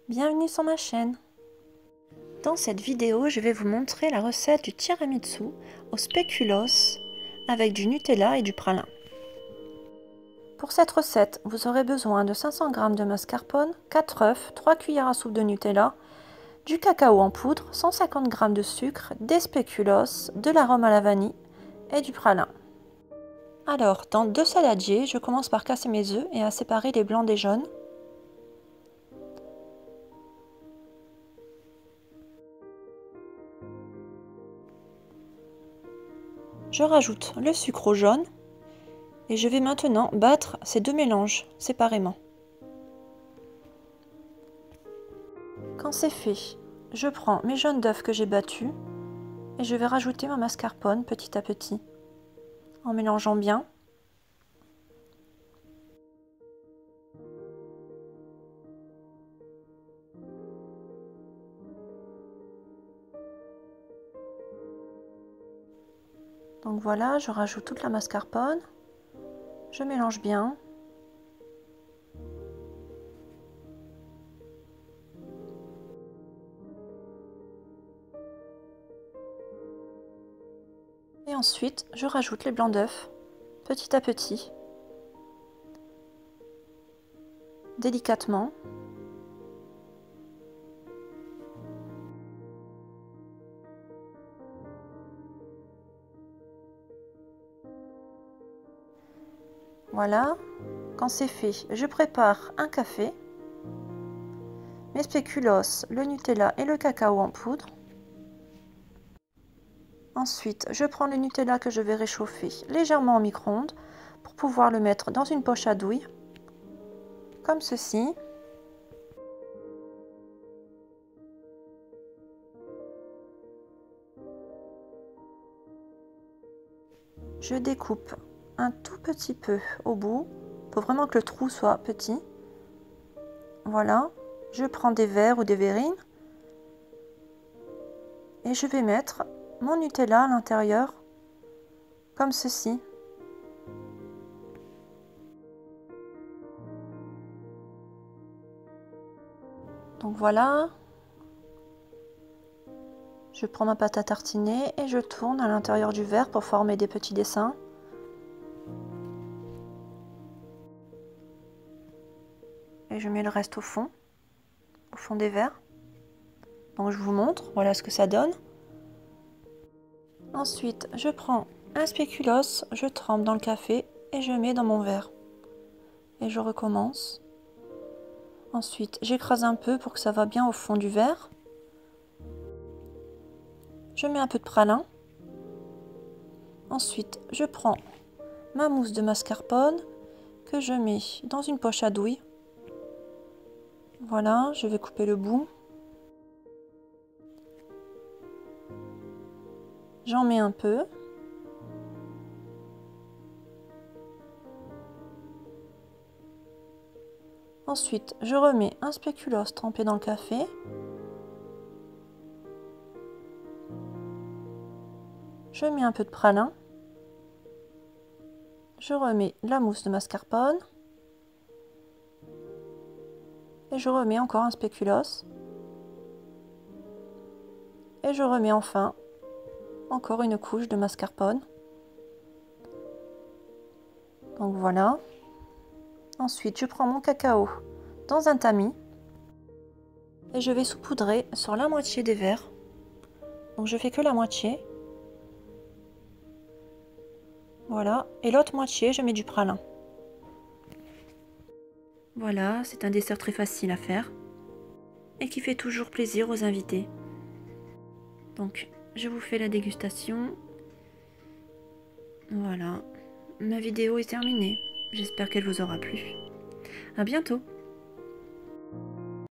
Bienvenue sur ma chaîne. Dans cette vidéo, je vais vous montrer la recette du tiramisu au spéculoos avec du Nutella et du pralin. Pour cette recette, vous aurez besoin de 500 g de mascarpone, 4 œufs, 3 cuillères à soupe de Nutella, du cacao en poudre, 150 g de sucre, des spéculoos, de l'arôme à la vanille et du pralin. Alors, dans 2 saladiers, je commence par casser mes œufs et à séparer les blancs des jaunes. Je rajoute le sucre au jaune et je vais maintenant battre ces deux mélanges séparément. Quand c'est fait, je prends mes jaunes d'œufs que j'ai battus et je vais rajouter ma mascarpone petit à petit en mélangeant bien. Donc voilà, je rajoute toute la mascarpone, je mélange bien. Et ensuite, je rajoute les blancs d'œufs petit à petit, délicatement. Voilà, quand c'est fait, je prépare un café, mes spéculoos, le Nutella et le cacao en poudre. Ensuite, je prends le Nutella que je vais réchauffer légèrement au micro-ondes pour pouvoir le mettre dans une poche à douille, comme ceci. Je découpe un tout petit peu au bout. Il faut vraiment que le trou soit petit. Voilà. Je prends des verres ou des verrines. Et je vais mettre mon Nutella à l'intérieur. Comme ceci. Donc voilà. Je prends ma pâte à tartiner et je tourne à l'intérieur du verre pour former des petits dessins. Et je mets le reste au fond des verres. Donc je vous montre, voilà ce que ça donne. Ensuite, je prends un spéculoos, je trempe dans le café et je mets dans mon verre. Et je recommence. Ensuite, j'écrase un peu pour que ça va bien au fond du verre. Je mets un peu de pralin. Ensuite, je prends ma mousse de mascarpone que je mets dans une poche à douille. Voilà, je vais couper le bout. J'en mets un peu. Ensuite, je remets un spéculoos trempé dans le café. Je mets un peu de pralin. Je remets la mousse de mascarpone. Et je remets encore un spéculoos. Et je remets enfin encore une couche de mascarpone. Donc voilà. Ensuite, je prends mon cacao dans un tamis et je vais saupoudrer sur la moitié des verres. Donc je fais que la moitié. Voilà. Et l'autre moitié, je mets du pralin. Voilà, c'est un dessert très facile à faire et qui fait toujours plaisir aux invités. Donc, je vous fais la dégustation. Voilà, ma vidéo est terminée. J'espère qu'elle vous aura plu. À bientôt!